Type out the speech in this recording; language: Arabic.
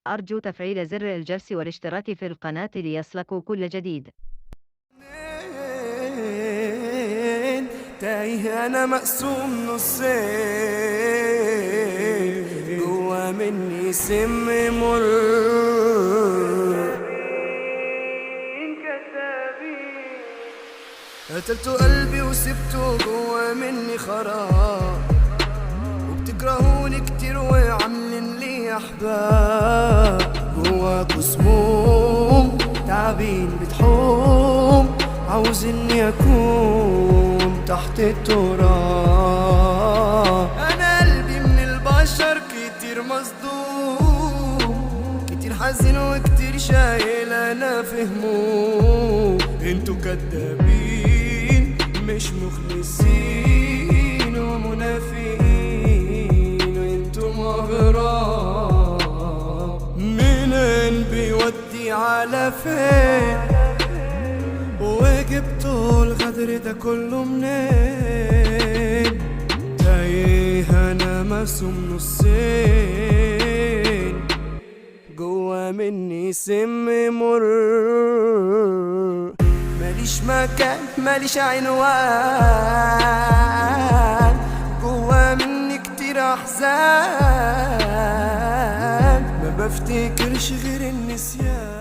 أرجو تفعيل زر الجرس والاشتراك في القناة ليصلكوا كل جديد. تايه أنا مقسوم نصين، جوا مني سم مر. قتلتوا قلبي وسبته جوا مني خراب، وبتكرهوني كتير وعاملين لي أحباب. جواكوا سموم تعبين بتحوم، عاوز اني اكون تحت التراب. انا قلبي من البشر كتير مصدوم، كتير حزين وكتير شايل انا في هموم. انتوا كدابين مش مخلصين ومنافقين، وانتوا مغراب. منين بيودي على فين؟ وجبتوا الغدر ده كله منين؟ تايه انا مقسوم نصين، جوا مني سم مر. ماليش مكان ماليش عنوان، جوا مني كتير احزان، ما بفتكرش غير النسيان.